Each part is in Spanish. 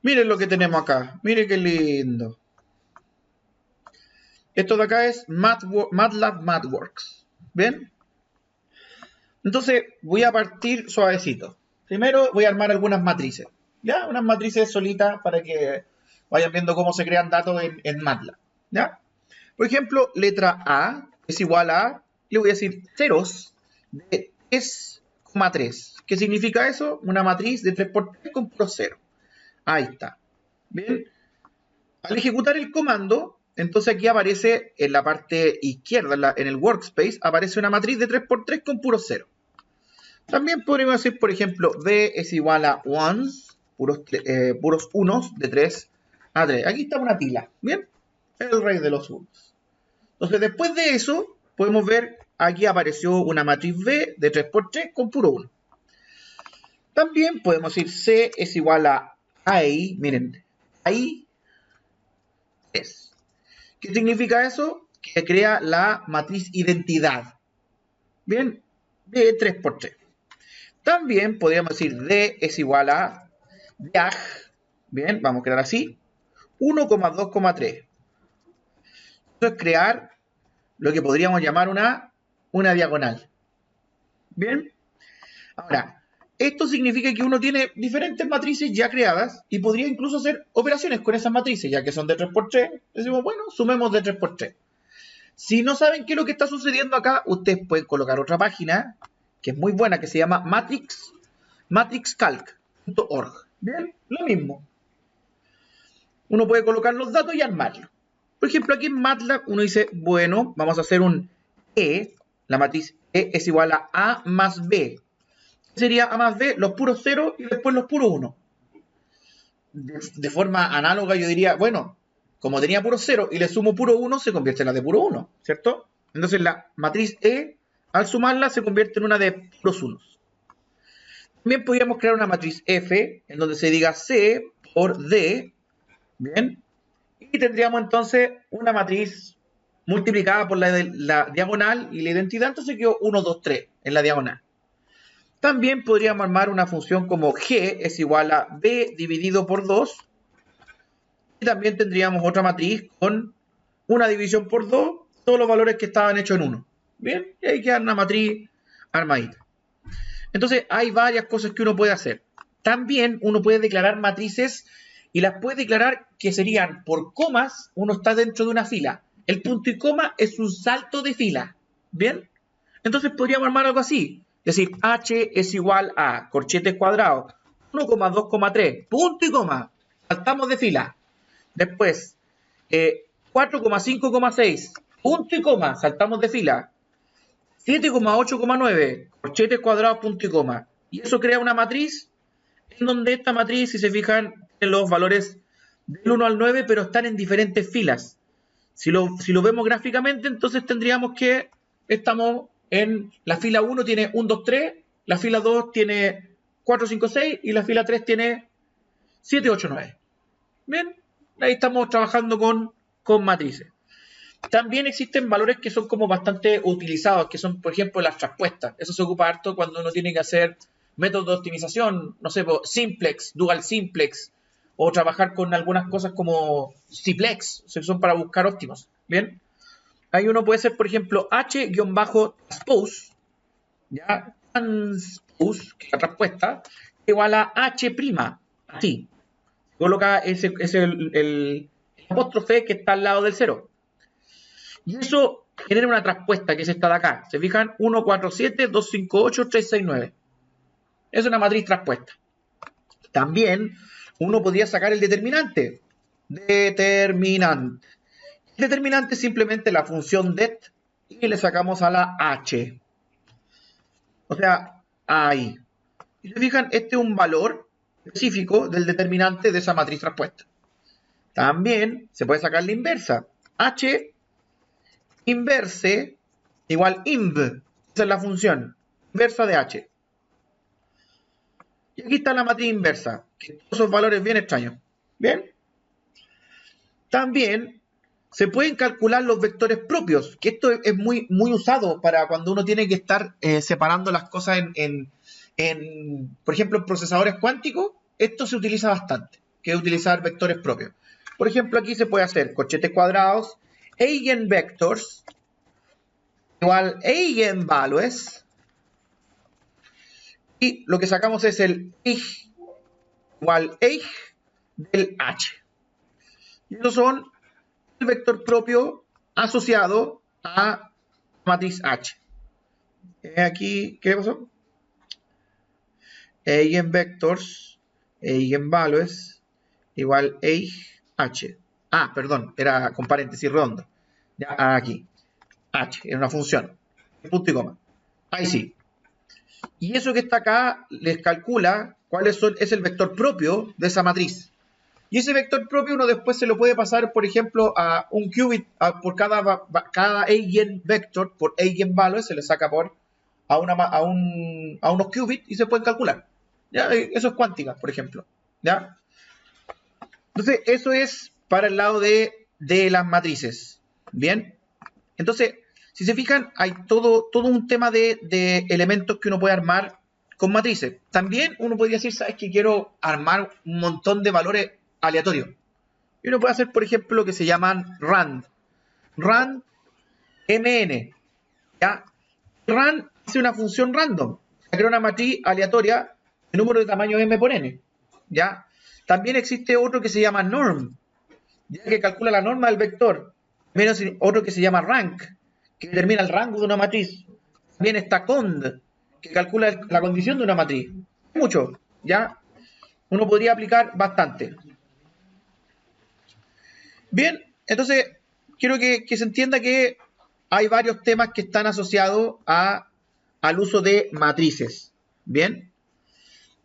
Miren lo que tenemos acá. Miren qué lindo. Esto de acá es MATLAB MathWorks. ¿Ven? Entonces voy a partir suavecito. Primero voy a armar algunas matrices. ¿Ya? Unas matrices solitas para que vayan viendo cómo se crean datos en MATLAB. ¿Ya? Por ejemplo, letra A es igual a, le voy a decir ceros de 3,3. ¿Qué significa eso? Una matriz de 3 por 3 con puro cero. Ahí está. Bien. Al ejecutar el comando, entonces aquí aparece en la parte izquierda, en el workspace, aparece una matriz de 3 por 3 con puro cero. También podríamos decir, por ejemplo, B es igual a ones, puros unos de 3 a 3. Aquí está una pila, ¿bien? El rey de los unos. Entonces, después de eso, podemos ver, aquí apareció una matriz B de 3 por 3 con puro 1. También podemos decir C es igual a I, miren, I es. ¿Qué significa eso? Que crea la matriz identidad. Bien, de 3 por 3. También podríamos decir D es igual a diag. Bien, vamos a crear así. 1,2,3. Esto es crear lo que podríamos llamar una diagonal. Bien. Ahora, esto significa que uno tiene diferentes matrices ya creadas y podría incluso hacer operaciones con esas matrices, ya que son de 3 por 3. Decimos, bueno, sumemos de 3 por 3. Si no saben qué es lo que está sucediendo acá, ustedes pueden colocar otra página que es muy buena, que se llama matrixcalc.org. Bien, lo mismo. Uno puede colocar los datos y armarlo. Por ejemplo, aquí en MATLAB uno dice, bueno, vamos a hacer un E, la matriz E es igual a A más B. ¿Qué sería A más B? Los puros 0 y después los puros 1. De forma análoga yo diría, bueno, como tenía puro 0 y le sumo puro 1, se convierte en la de puro 1, ¿cierto? Entonces la matriz E, al sumarla, se convierte en una de puros 1. También podríamos crear una matriz F, en donde se diga C por D, ¿bien? Y tendríamos entonces una matriz multiplicada por la diagonal y la identidad, entonces quedó 1, 2, 3 en la diagonal. También podríamos armar una función como G es igual a B dividido por 2. Y también tendríamos otra matriz con una división por 2, todos los valores que estaban hechos en 1. Bien, y ahí queda una matriz armadita. Entonces hay varias cosas que uno puede hacer. También uno puede declarar matrices y las puede declarar que serían por comas, uno está dentro de una fila. El punto y coma es un salto de fila. ¿Bien? Entonces podríamos armar algo así. Es decir, H es igual a corchetes cuadrados 1,2,3, punto y coma. Saltamos de fila. Después, 4,5,6, punto y coma. Saltamos de fila. 7,8,9, corchetes cuadrados, punto y coma. Y eso crea una matriz en donde esta matriz, si se fijan, tiene los valores del 1 al 9, pero están en diferentes filas. Si lo vemos gráficamente, entonces tendríamos que estamos en la fila 1 tiene 1, 2, 3, la fila 2 tiene 4, 5, 6 y la fila 3 tiene 7, 8, 9. Bien, ahí estamos trabajando con matrices. También existen valores que son como bastante utilizados, que son, por ejemplo, las traspuestas. Eso se ocupa harto cuando uno tiene que hacer métodos de optimización, no sé, simplex, dual simplex, o trabajar con algunas cosas como Cplex, que son para buscar óptimos. Bien, ahí uno puede ser, por ejemplo, H-transpose, ¿ya? Transpose, que es la traspuesta, igual a H', así. Coloca el apóstrofe que está al lado del 0. Y eso genera una traspuesta, que es esta de acá. ¿Se fijan? 1, 4, 7, 2, 5, 8, 3, 6, 9. Es una matriz traspuesta. También uno podría sacar el determinante. Determinante. El determinante es simplemente la función det y le sacamos a la h. O sea, ahí. Y se fijan, este es un valor específico del determinante de esa matriz traspuesta. También se puede sacar la inversa. H inverse igual inv. Esa es la función. Inversa de h. Y aquí está la matriz inversa. Que todos esos valores bien extraños. Bien. También se pueden calcular los vectores propios, que esto es muy, muy usado para cuando uno tiene que estar separando las cosas por ejemplo, en procesadores cuánticos. Esto se utiliza bastante. que utilizar vectores propios. Por ejemplo, aquí se puede hacer corchetes cuadrados, eigenvectors igual eigenvalues, y lo que sacamos es el eig igual eig del H. Y esos son el vector propio asociado a matriz H. Aquí, ¿qué pasó? Eigenvectors, eigenvalues, igual eig H. Ah, perdón, era con paréntesis redondo. Ya, aquí. H, era una función. Punto y coma. Ahí sí. Y eso que está acá les calcula es el vector propio de esa matriz. Y ese vector propio uno después se lo puede pasar, por ejemplo, a un qubit, por cada eigenvector, por eigenvalue, se le saca a unos qubits y se pueden calcular. ¿Ya? Eso es cuántica, por ejemplo. ¿Ya? Entonces, eso es para el lado de las matrices. ¿Bien? Entonces, si se fijan, hay todo un tema de elementos que uno puede armar con matrices. También uno podría decir, ¿sabes qué? Quiero armar un montón de valores aleatorios. Y uno puede hacer, por ejemplo, lo que se llaman RAND. RAND MN. ¿Ya? RAND hace una función random. Crea una matriz aleatoria de número de tamaño M por N. ¿Ya? También existe otro que se llama norm, ya que calcula la norma del vector. Menos otro que se llama rank, que determina el rango de una matriz. También está cond, que calcula la condición de una matriz. Mucho, ¿ya? Uno podría aplicar bastante. Bien, entonces quiero que se entienda que hay varios temas que están asociados al uso de matrices. Bien,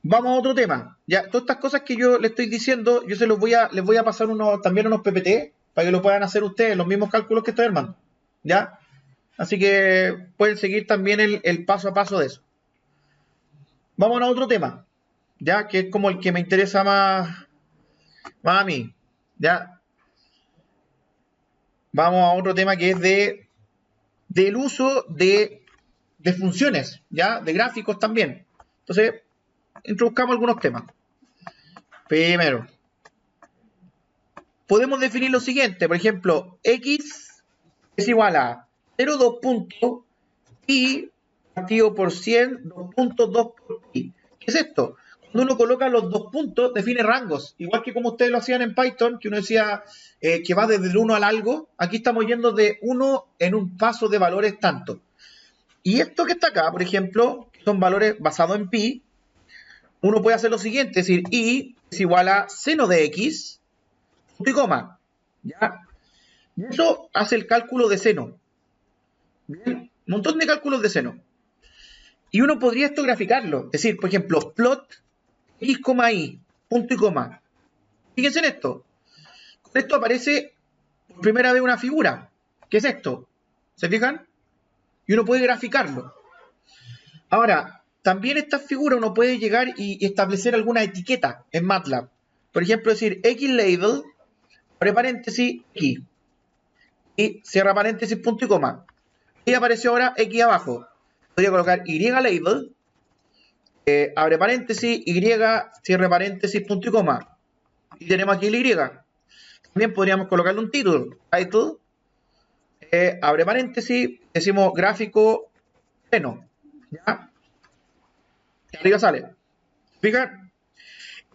vamos a otro tema. Ya, todas estas cosas que yo les estoy diciendo, yo les voy a pasar también unos PPT para que lo puedan hacer ustedes, los mismos cálculos que estoy armando. ¿Ya? Así que pueden seguir también el paso a paso de eso. Vamos a otro tema, ¿ya? Que es como el que me interesa más a mí. ¿Ya? Vamos a otro tema que es del uso de funciones, ¿ya? De gráficos también. Entonces, introduzcamos algunos temas. Primero, podemos definir lo siguiente. Por ejemplo, x es igual a 0,2 puntos y partido por 100, 2.2 por pi. ¿Qué es esto? Cuando uno coloca los dos puntos, define rangos. Igual que como ustedes lo hacían en Python, que uno decía que va desde el 1 al algo. Aquí estamos yendo de 1 en un paso de valores tanto. Y esto que está acá, por ejemplo, que son valores basados en pi, uno puede hacer lo siguiente, es decir, y es igual a seno de x, punto y coma. ¿Ya? Y eso hace el cálculo de seno. Bien, un montón de cálculos de seno. Y uno podría esto graficarlo. Es decir, por ejemplo, plot x, y, punto y coma. Fíjense en esto. Con esto aparece por primera vez una figura. ¿Qué es esto? ¿Se fijan? Y uno puede graficarlo. Ahora, también esta figura uno puede llegar y establecer alguna etiqueta en MATLAB. Por ejemplo, decir xlabel, abre paréntesis, x. Y cierra paréntesis, punto y coma. Y apareció ahora x abajo. Podría colocar ylabel, abre paréntesis, y, cierre paréntesis, punto y coma. Y tenemos aquí el y. También podríamos colocarle un título. Title, abre paréntesis, decimos gráfico seno. ¿Ya? Y arriba sale. Fijan.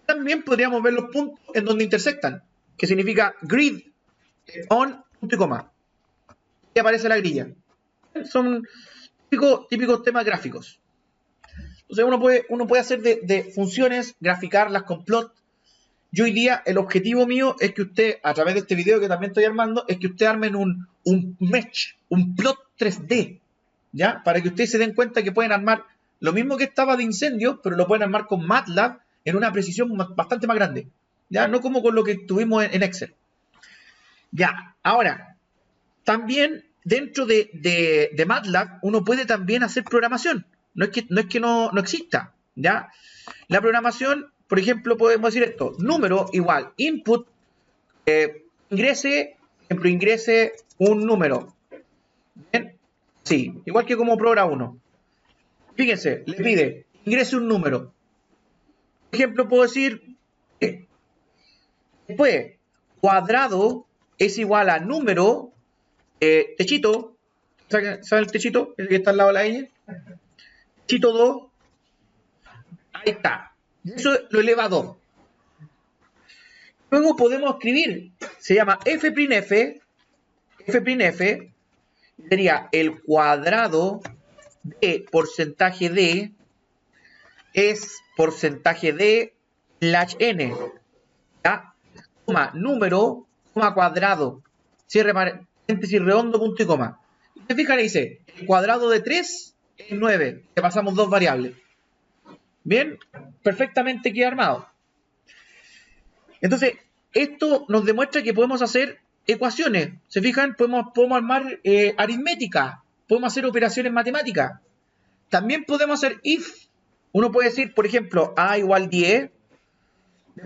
También podríamos ver los puntos en donde intersectan, que significa grid on, punto y coma. Y aparece la grilla. Son típicos temas gráficos. Entonces uno puede hacer de funciones, graficarlas con plot. Yo hoy día, el objetivo mío es que usted, a través de este video que también estoy armando, es que usted armen un mesh, un plot 3D, ¿ya? Para que ustedes se den cuenta que pueden armar lo mismo que estaba de incendio, pero lo pueden armar con MATLAB en una precisión bastante más grande, ¿ya? No como con lo que tuvimos en Excel. Ya, ahora, también dentro de MATLAB uno puede también hacer programación. No es que no exista, ¿ya? La programación, por ejemplo, podemos decir esto: número igual input, ingrese un número. ¿Bien? Sí, igual que como programa 1. Fíjense, le pide ingrese un número. Por ejemplo, puedo decir Después, cuadrado es igual a número, techito, ¿saben el techito? El que está al lado de la ñ. Techito 2, ahí está. Eso lo eleva a 2. Luego podemos escribir, se llama f'F, sería el cuadrado de porcentaje de, es porcentaje de slash n, ¿ya? Coma, número, coma cuadrado, cierre paréntesis redondo, punto y coma. Y te fijas, dice, el cuadrado de 3 es 9, le pasamos 2 variables. Bien, perfectamente queda armado. Entonces, esto nos demuestra que podemos hacer ecuaciones. ¿Se fijan? Podemos armar aritmética. Podemos hacer operaciones matemáticas. También podemos hacer if. Uno puede decir, por ejemplo, A igual 10.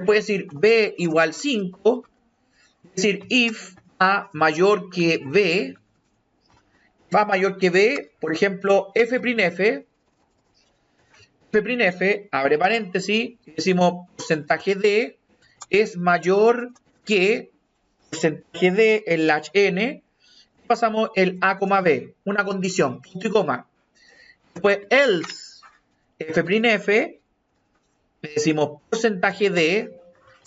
Puede decir B igual 5. Es decir, if A mayor que B. A mayor que B, por ejemplo, f'F, abre paréntesis, decimos porcentaje de es mayor que porcentaje de el n, pasamos el A, B, una condición, punto y coma. Después else f'F, decimos porcentaje de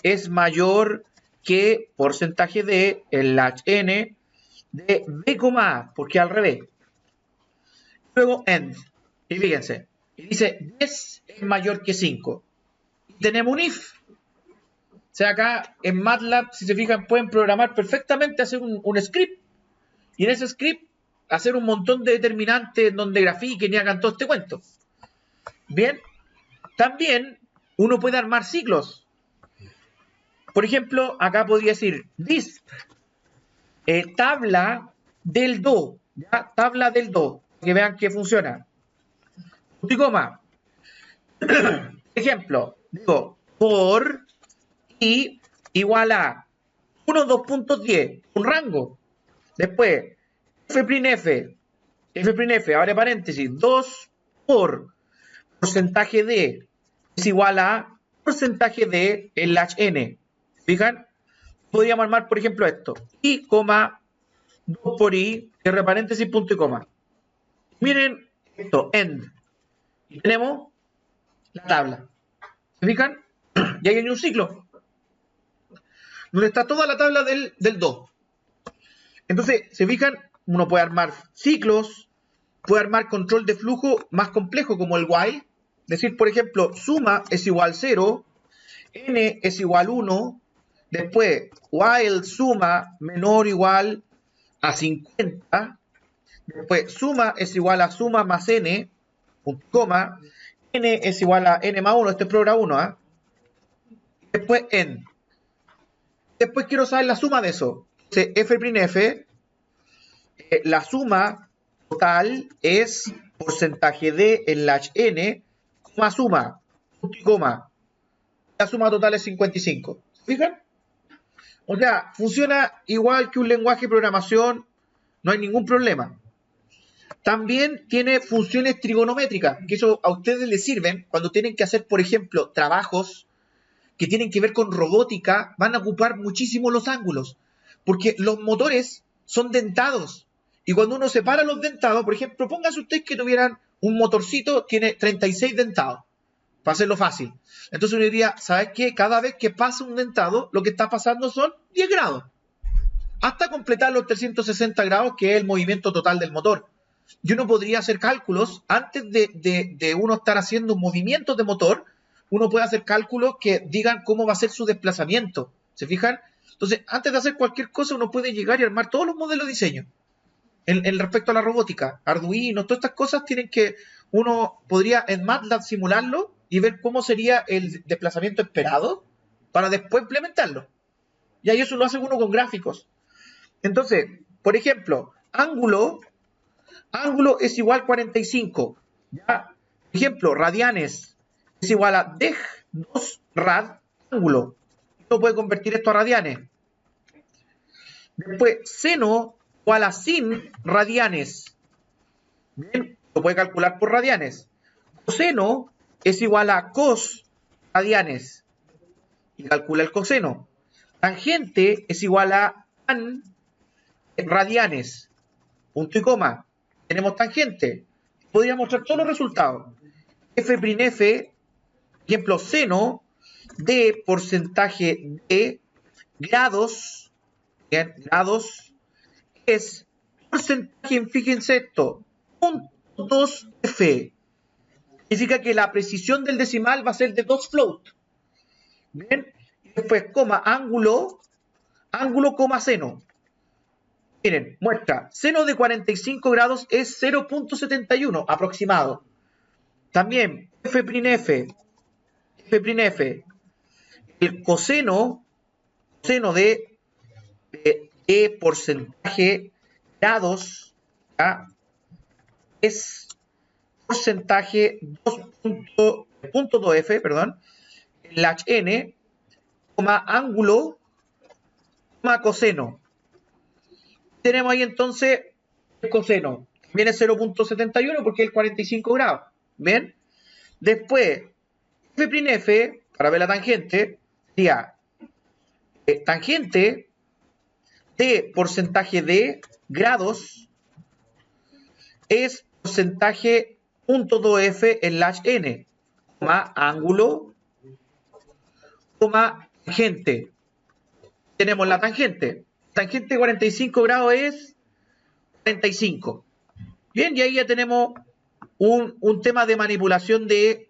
es mayor que porcentaje de el n de B, A, porque al revés. Luego end, y fíjense, y dice 10 es mayor que 5. Y tenemos un if. O sea, acá en MATLAB, si se fijan, pueden programar perfectamente, hacer un script. Y en ese script, hacer un montón de determinantes donde grafiquen y hagan todo este cuento. Bien. También, uno puede armar ciclos. Por ejemplo, acá podría decir disp, tabla del do. ¿Ya? Tabla del do. Que vean que funciona. Punto y coma. Ejemplo, digo, por i igual a 1, 2.10, un rango. Después, f'F, abre paréntesis, 2 por porcentaje de es igual a porcentaje de el n. ¿Fijan? Podríamos armar, por ejemplo, esto. I, 2 por i, cierre paréntesis, punto y coma. Miren esto, end. Y tenemos la tabla. ¿Se fijan? Y ahí hay un ciclo donde está toda la tabla del 2. Entonces, ¿se fijan? Uno puede armar ciclos, puede armar control de flujo más complejo como el while. Decir, por ejemplo, suma es igual 0, n es igual 1, después while suma menor o igual a 50, después suma es igual a suma más n, punto, coma, n es igual a n más 1, este es programa 1, ¿eh? Después n. Después quiero saber la suma de eso. F'F, la suma total es porcentaje de en la n, coma suma, punto y coma. La suma total es 55. ¿Se fijan? O sea, funciona igual que un lenguaje de programación, no hay ningún problema. También tiene funciones trigonométricas, que eso a ustedes les sirven cuando tienen que hacer, por ejemplo, trabajos que tienen que ver con robótica, van a ocupar muchísimo los ángulos, porque los motores son dentados. Y cuando uno separa los dentados, por ejemplo, pónganse ustedes que tuvieran un motorcito, tiene 36 dentados, para hacerlo fácil. Entonces uno diría, ¿sabes qué? Cada vez que pasa un dentado, lo que está pasando son 10 grados. Hasta completar los 360 grados, que es el movimiento total del motor. Y uno podría hacer cálculos, antes de uno estar haciendo movimientos de motor, uno puede hacer cálculos que digan cómo va a ser su desplazamiento. ¿Se fijan? Entonces, antes de hacer cualquier cosa, uno puede llegar y armar todos los modelos de diseño. En respecto a la robótica, Arduino, todas estas cosas tienen que, uno podría en MATLAB simularlo y ver cómo sería el desplazamiento esperado para después implementarlo. Y ahí eso lo hace uno con gráficos. Entonces, por ejemplo, ángulo es igual a 45. ¿Ya? Por ejemplo, radianes es igual a deg 2 rad ángulo. Uno puede convertir esto a radianes. Después, seno igual a sin radianes. Bien, lo puede calcular por radianes. Coseno es igual a cos radianes. Y calcula el coseno. Tangente es igual a tan radianes, punto y coma. Tenemos tangente. Podría mostrar todos los resultados. F', ejemplo, seno de porcentaje de grados, bien, grados, es porcentaje, fíjense esto, 0.2F. Significa que la precisión del decimal va a ser de 2 float. Bien, y después, coma, ángulo, coma, seno. Miren, muestra, seno de 45 grados es 0.71 aproximado. También, F', el coseno de porcentaje grados, ¿ya? Es porcentaje 2.2F, perdón, el Hn, coma, ángulo, coma, coseno. Tenemos ahí entonces el coseno. Viene 0.71 porque es 45 grados. ¿Bien? Después, F', para ver la tangente, sería tangente de porcentaje de grados es porcentaje 0.2F en la Hn, coma, ángulo, coma, tangente. Tenemos la tangente. Tangente de 45 grados es 45. Bien, y ahí ya tenemos un tema de manipulación de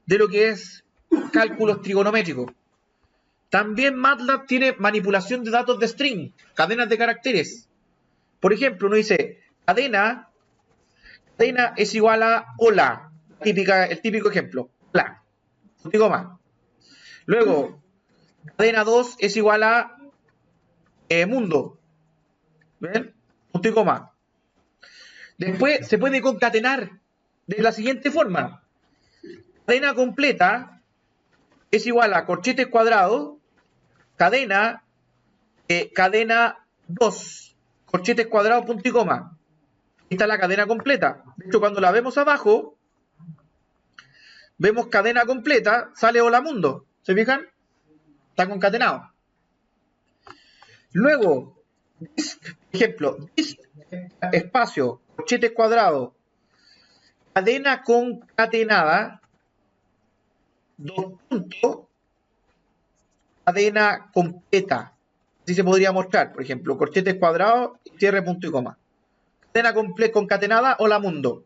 lo que es cálculos trigonométricos. También MATLAB tiene manipulación de datos de string, cadenas de caracteres. Por ejemplo, uno dice, cadena es igual a hola, el típico ejemplo, hola, no digo más. Luego, cadena 2 es igual a mundo. ¿Ven? Punto y coma. Después se puede concatenar de la siguiente forma. Cadena completa es igual a corchetes cuadrados, cadena 2, corchetes cuadrados, punto y coma. Esta es la cadena completa. De hecho, cuando la vemos abajo, vemos cadena completa, sale hola mundo. ¿Se fijan? Está concatenado. Luego, ejemplo, espacio, corchetes cuadrados, cadena concatenada, 2 puntos, cadena completa. Así se podría mostrar, por ejemplo, corchetes cuadrados, cierre, punto y coma. Cadena concatenada, hola mundo.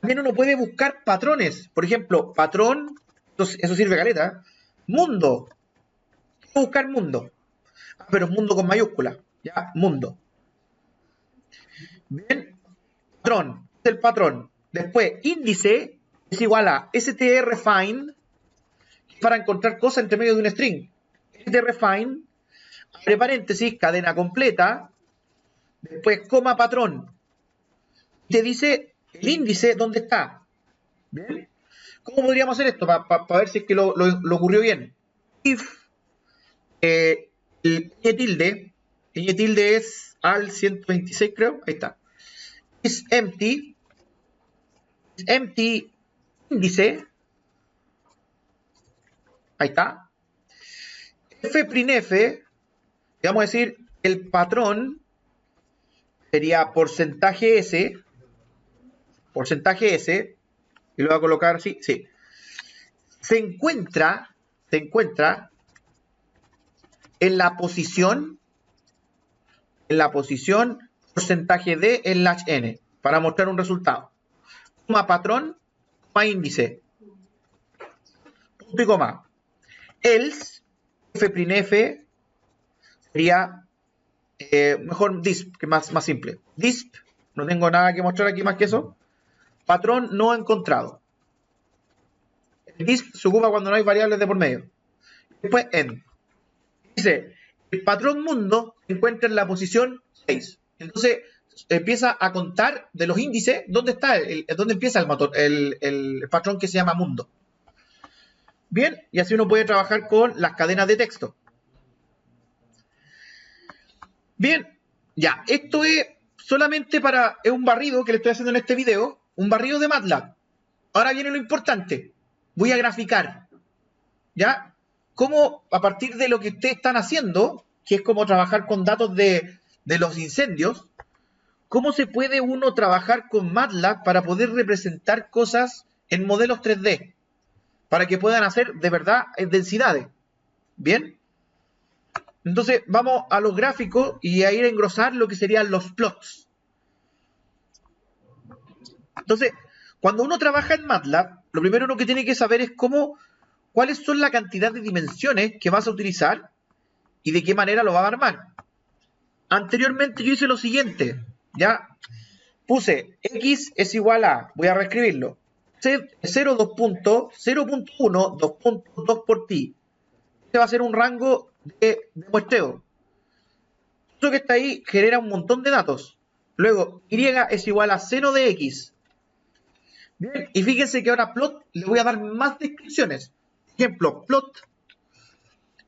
También uno puede buscar patrones. Por ejemplo, patrón, eso sirve caleta. Mundo. Quiero buscar mundo. Pero mundo con mayúscula. Ya, mundo. Bien. Patrón. Es el patrón. Después, índice es igual a strFind para encontrar cosas entre medio de un string. strFind, abre paréntesis, cadena completa, después coma patrón. Te dice el índice dónde está. ¿Bien? ¿Cómo podríamos hacer esto? Para ver si es que lo ocurrió bien. If ñ tilde es al 126, creo. Ahí está. Is empty índice. Ahí está. F', vamos a decir, el patrón sería porcentaje S, y lo voy a colocar así, sí. Se encuentra en la posición porcentaje D en la N, para mostrar un resultado. Coma patrón, coma índice. Punto y coma. Else, F' sería mejor disp, que más simple. Disp, no tengo nada que mostrar aquí más que eso. Patrón no encontrado. El disp se ocupa cuando no hay variables de por medio. Después end. Dice, el patrón mundo se encuentra en la posición 6. Entonces empieza a contar de los índices dónde está, dónde empieza el patrón que se llama mundo. Bien, y así uno puede trabajar con las cadenas de texto. Bien, ya, esto es solamente es un barrido que le estoy haciendo en este video, un barrido de MATLAB. Ahora viene lo importante, voy a graficar, ¿ya? cómo a partir de lo que ustedes están haciendo, que es como trabajar con datos de los incendios, cómo se puede uno trabajar con MATLAB para poder representar cosas en modelos 3D, para que puedan hacer de verdad densidades. ¿Bien? Entonces vamos a los gráficos y a ir a engrosar lo que serían los plots. Entonces, cuando uno trabaja en MATLAB, lo primero uno que tiene que saber es cuáles son la cantidad de dimensiones que vas a utilizar y de qué manera lo vas a armar. Anteriormente yo hice lo siguiente, ¿ya? Puse x es igual a, voy a reescribirlo, 0, 2 puntos, 0.1, 2 puntos, 2 por pi. Este va a ser un rango de muestreo. Esto que está ahí genera un montón de datos. Luego, y es igual a seno de x. Bien, y fíjense que ahora plot le voy a dar más descripciones. Ejemplo, plot,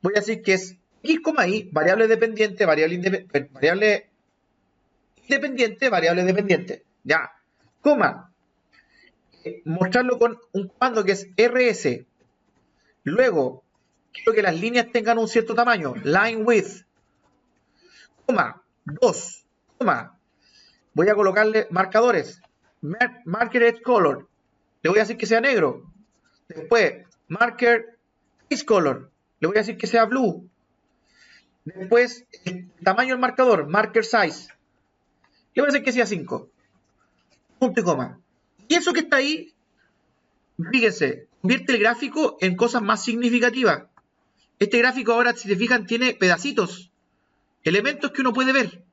voy a decir que es x, y, variable dependiente, variable independiente, variable dependiente. Ya, coma. Mostrarlo con un comando que es rs. Luego, quiero que las líneas tengan un cierto tamaño, line width, coma, 2, coma. Voy a colocarle marcadores, marker edge color, le voy a decir que sea negro. Después, marker face color, le voy a decir que sea blue. Después, el tamaño del marcador, marker size, le voy a decir que sea 5. Punto y coma. Y eso que está ahí, fíjense, convierte el gráfico en cosas más significativas. Este gráfico ahora, si se fijan, tiene pedacitos, elementos que uno puede ver.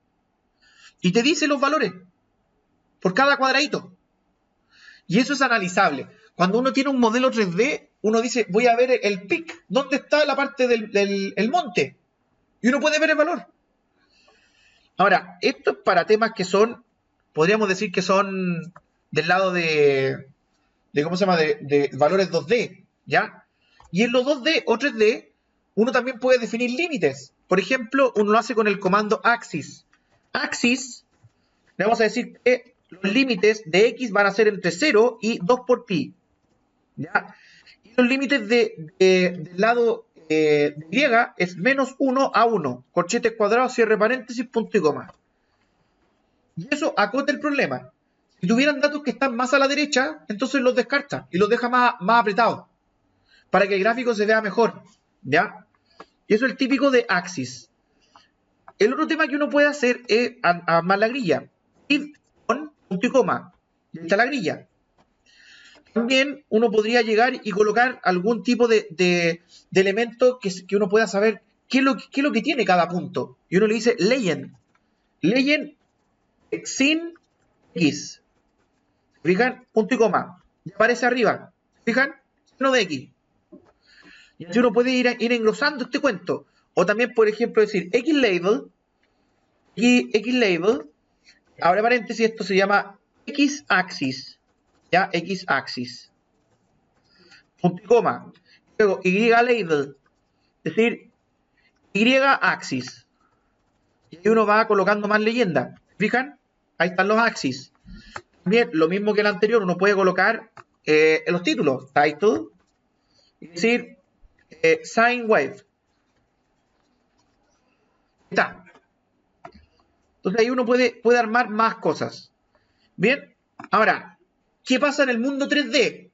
Y te dice los valores por cada cuadradito. Y eso es analizable. Cuando uno tiene un modelo 3D, uno dice, voy a ver el peak, ¿dónde está la parte del monte? Y uno puede ver el valor. Ahora, esto es para temas que son, podríamos decir que son del lado de ¿cómo se llama? De valores 2D, ¿ya? Y en los 2D o 3D, uno también puede definir límites. Por ejemplo, uno lo hace con el comando axis. Axis, le vamos a decir que los límites de x van a ser entre 0 y 2 por pi, ¿ya? Y los límites del lado de y es menos 1 a 1, corchetes cuadrados, cierre paréntesis, punto y coma. Y eso acota el problema. Si tuvieran datos que están más a la derecha, entonces los descarta y los deja más apretados para que el gráfico se vea mejor, ¿ya? Y eso es el típico de axis. El otro tema que uno puede hacer es armar la grilla. If con punto y coma. Y ahí está la grilla. También uno podría llegar y colocar algún tipo de elemento que uno pueda saber qué es lo que tiene cada punto. Y uno le dice legend. Legend sin x. ¿Fijan? Punto y coma. Y aparece arriba. ¿Fijan? Seno de x. Y así uno puede ir engrosando este cuento. O también, por ejemplo, decir xlabel, abre paréntesis, esto se llama x-axis. ¿Ya? X-axis. Punto y coma. Luego, y-label, es decir, y-axis. Y ahí uno va colocando más leyenda. ¿Fijan? Ahí están los axis. También, lo mismo que el anterior, uno puede colocar en los títulos. Title, es decir, sine wave. Está. Entonces ahí uno puede armar más cosas. Bien, ahora, ¿qué pasa en el mundo 3D?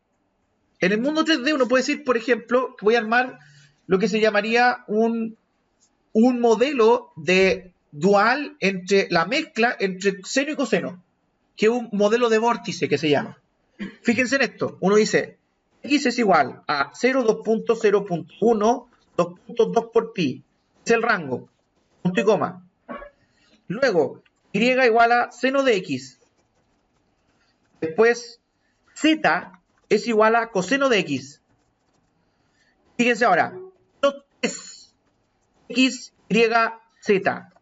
En el mundo 3D uno puede decir, por ejemplo, que voy a armar lo que se llamaría un modelo de dual entre la mezcla entre seno y coseno, que es un modelo de vórtice que se llama. Fíjense en esto, uno dice, x es igual a 0, 2.0.1, 2.2 por pi, es el rango, punto y coma. Luego, y igual a seno de x. Después, z es igual a coseno de x. Fíjense ahora, los tres, x, y, z.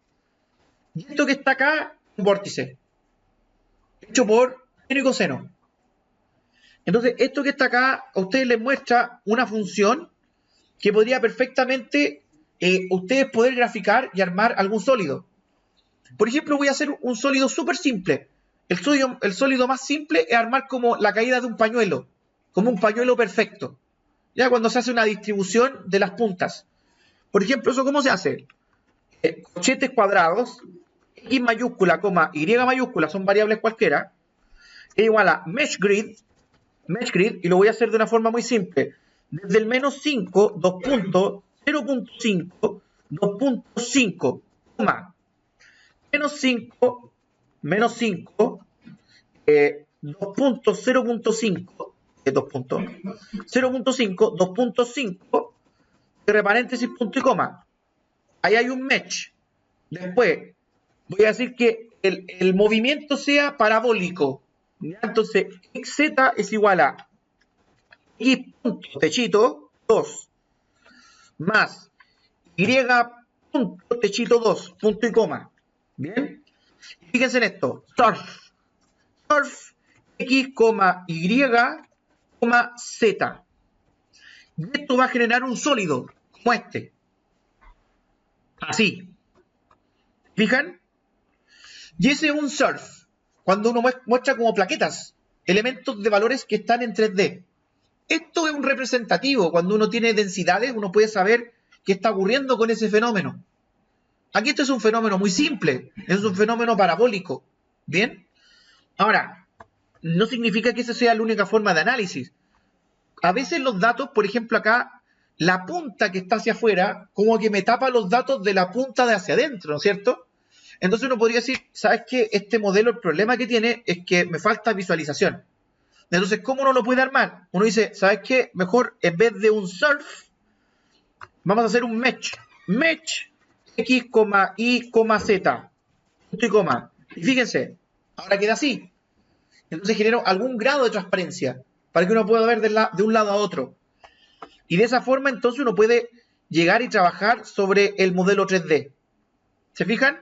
Y esto que está acá, un vórtice, hecho por seno y coseno. Entonces, esto que está acá, a ustedes les muestra una función que podría perfectamente ustedes poder graficar y armar algún sólido. Por ejemplo, voy a hacer un sólido súper simple. El sólido más simple es armar como la caída de un pañuelo, como un pañuelo perfecto. Ya cuando se hace una distribución de las puntas. Por ejemplo, ¿eso cómo se hace? Corchetes cuadrados, X mayúscula, coma, Y mayúscula, son variables cualquiera, es igual a mesh grid, y lo voy a hacer de una forma muy simple. Desde el menos 5, 2 puntos, 0.5, 2.5, coma, menos 5, 2 puntos, 0.5, 2 puntos, 0.5, 2.5, entre paréntesis, punto y coma. Ahí hay un mesh. Después, voy a decir que el movimiento sea parabólico. ¿Ya? Entonces, xz es igual a y punto techito 2 más y punto techito 2, punto y coma. Bien. Fíjense en esto. Surf x, y, z. Y esto va a generar un sólido como este. Así. ¿Fijan? Y ese es un surf. Cuando uno muestra como plaquetas, elementos de valores que están en 3D. Esto es un representativo. Cuando uno tiene densidades, uno puede saber qué está ocurriendo con ese fenómeno. Aquí esto es un fenómeno muy simple. Es un fenómeno parabólico. ¿Bien? Ahora, no significa que esa sea la única forma de análisis. A veces los datos, por ejemplo acá, la punta que está hacia afuera, como que me tapa los datos de la punta de hacia adentro, ¿no es cierto? Entonces uno podría decir, ¿sabes qué? Este modelo, el problema que tiene es que me falta visualización. Entonces, ¿cómo uno lo puede armar? Uno dice, ¿sabes qué? Mejor, en vez de un surf, vamos a hacer un mesh. Mesh, x, y, z. Punto y coma. Y fíjense, ahora queda así. Entonces genero algún grado de transparencia para que uno pueda ver de un lado a otro. Y de esa forma, entonces, uno puede llegar y trabajar sobre el modelo 3D. ¿Se fijan?